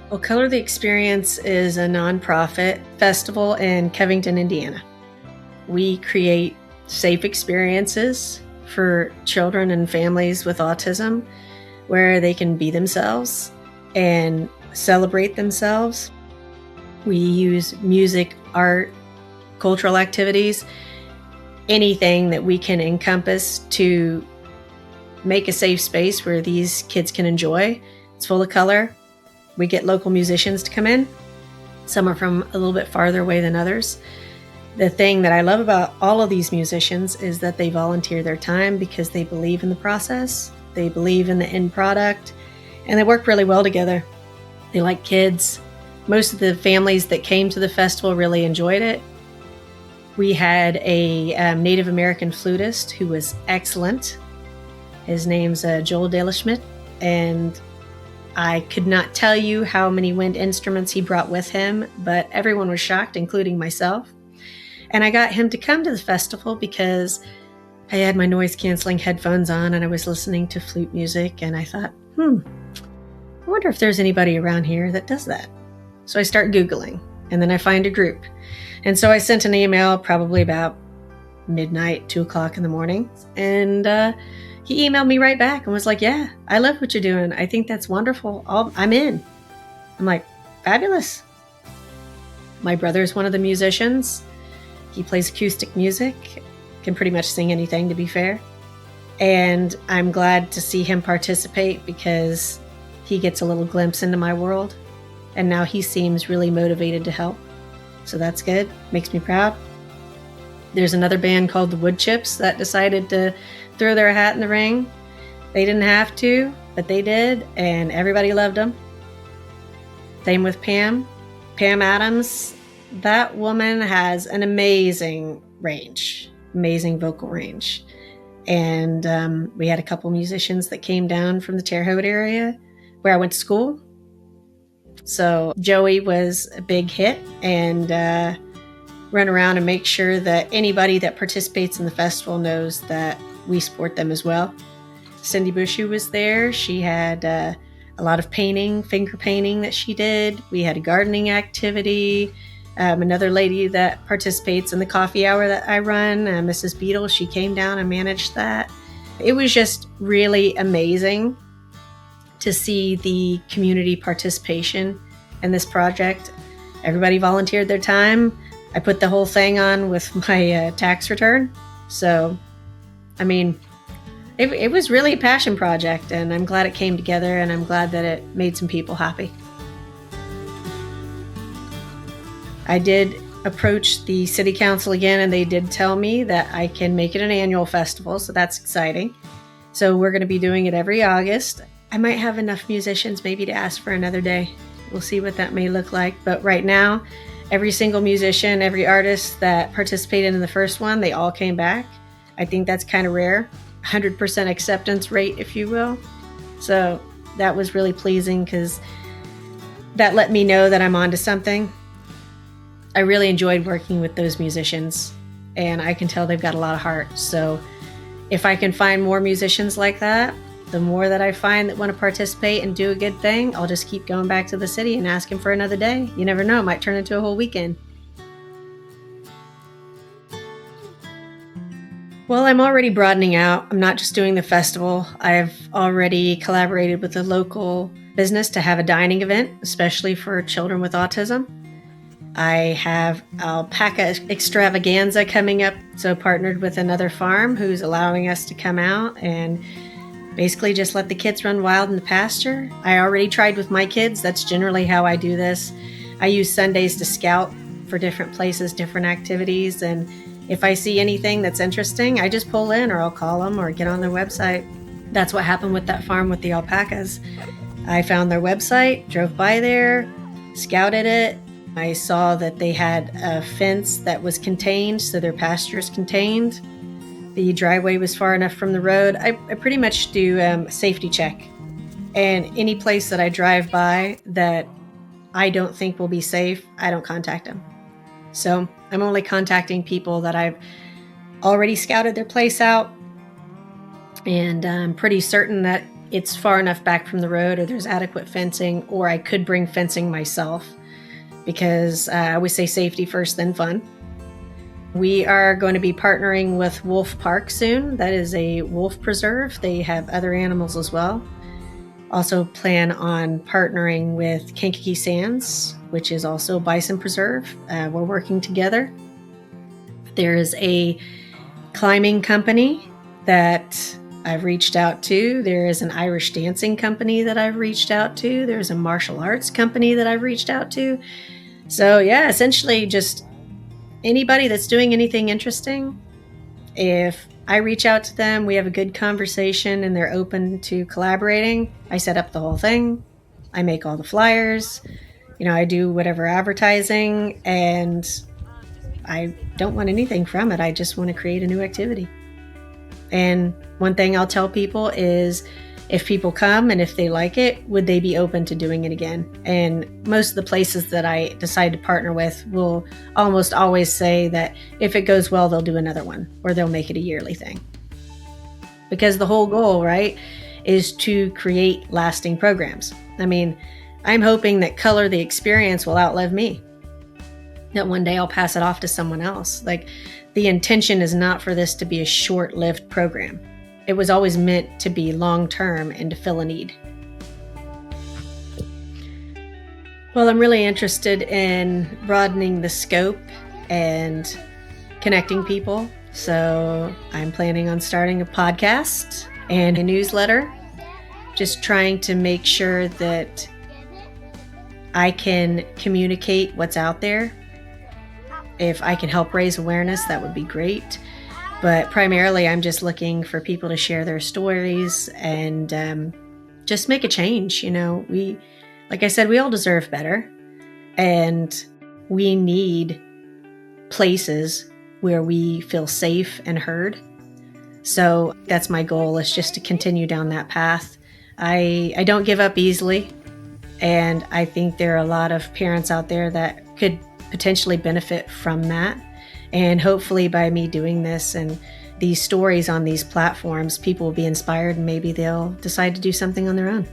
Well, Color the Experience is a nonprofit festival in Covington, Indiana. We create safe experiences for children and families with autism where they can be themselves and celebrate themselves. We use music, art, cultural activities, anything that we can encompass to make a safe space where these kids can enjoy. It's full of color. We get local musicians to come in. Some are from a little bit farther away than others. The thing that I love about all of these musicians is that they volunteer their time because they believe in the process, they believe in the end product, and they work really well together. They like kids. Most of the families that came to the festival really enjoyed it. We had a Native American flutist who was excellent. His name's Joel Delaschmidt, and I could not tell you how many wind instruments he brought with him, but everyone was shocked, including myself. And I got him to come to the festival because I had my noise-canceling headphones on and I was listening to flute music, and I thought, I wonder if there's anybody around here that does that. So I start Googling, and then I find a group. And so I sent an email probably about midnight, 2 o'clock in the morning, and he emailed me right back and was like, yeah, I love what you're doing. I think that's wonderful. I'm in. I'm like, fabulous. My brother's one of the musicians. He plays acoustic music, can pretty much sing anything, to be fair. And I'm glad to see him participate because he gets a little glimpse into my world. And now he seems really motivated to help. So that's good. Makes me proud. There's another band called the Wood Chips that decided to throw their hat in the ring. They didn't have to, but they did, and everybody loved them. Same with Pam. Pam Adams. That woman has an amazing range, amazing vocal range. And we had a couple musicians that came down from the Terre Haute area where I went to school. So Joey was a big hit, and run around and make sure that anybody that participates in the festival knows that we support them as well. Cindy Bushu was there. She had a lot of painting, finger painting that she did. We had a gardening activity. Another lady that participates in the coffee hour that I run, Mrs. Beadle, she came down and managed that. It was just really amazing to see the community participation in this project. Everybody volunteered their time. I put the whole thing on with my tax return. So, I mean, it was really a passion project, and I'm glad it came together, and I'm glad that it made some people happy. I did approach the city council again, and they did tell me that I can make it an annual festival, so that's exciting. So we're going to be doing it every August. I might have enough musicians maybe to ask for another day. We'll see what that may look like. But right now, every single musician, every artist that participated in the first one, they all came back. I think that's kind of rare. 100% acceptance rate, if you will. So that was really pleasing because that let me know that I'm onto something. I really enjoyed working with those musicians, and I can tell they've got a lot of heart. So if I can find more musicians like that, the more that I find that want to participate and do a good thing, I'll just keep going back to the city and asking for another day. You never know, it might turn into a whole weekend. Well, I'm already broadening out. I'm not just doing the festival. I've already collaborated with a local business to have a dining event, especially for children with autism. I have alpaca extravaganza coming up, so partnered with another farm who's allowing us to come out and basically just let the kids run wild in the pasture. I already tried with my kids. That's generally how I do this. I use Sundays to scout for different places, different activities, and if I see anything that's interesting, I just pull in, or I'll call them or get on their website. That's what happened with that farm with the alpacas. I found their website, drove by there, scouted it. I saw that they had a fence that was contained, so their pasture is contained. The driveway was far enough from the road. I pretty much do a safety check. And any place that I drive by that I don't think will be safe, I don't contact them. So I'm only contacting people that I've already scouted their place out. And I'm pretty certain that it's far enough back from the road or there's adequate fencing, or I could bring fencing myself because I always say safety first, then fun. We are going to be partnering with Wolf Park soon. That is a wolf preserve. They have other animals as well. Also plan on partnering with Kankakee Sands, which is also a bison preserve. We're working together. There is a climbing company that I've reached out to. There is an Irish dancing company that I've reached out to. There's a martial arts company that I've reached out to. So yeah, essentially just anybody that's doing anything interesting. If I reach out to them, we have a good conversation and they're open to collaborating, I set up the whole thing. I make all the flyers. I do whatever advertising, and I don't want anything from it. I just want to create a new activity. And one thing I'll tell people is if people come and if they like it, would they be open to doing it again? And most of the places that I decide to partner with will almost always say that if it goes well, they'll do another one or they'll make it a yearly thing. Because the whole goal, right, is to create lasting programs. I mean, I'm hoping that Color the Experience will outlive me. That one day I'll pass it off to someone else. Like, the intention is not for this to be a short-lived program. It was always meant to be long-term and to fill a need. Well, I'm really interested in broadening the scope and connecting people. So I'm planning on starting a podcast and a newsletter, just trying to make sure that I can communicate what's out there. If I can help raise awareness, that would be great. But primarily, I'm just looking for people to share their stories and just make a change. Like I said, we all deserve better. And we need places where we feel safe and heard. So that's my goal, is just to continue down that path. I don't give up easily. And I think there are a lot of parents out there that could potentially benefit from that. And hopefully by me doing this and these stories on these platforms, people will be inspired and maybe they'll decide to do something on their own.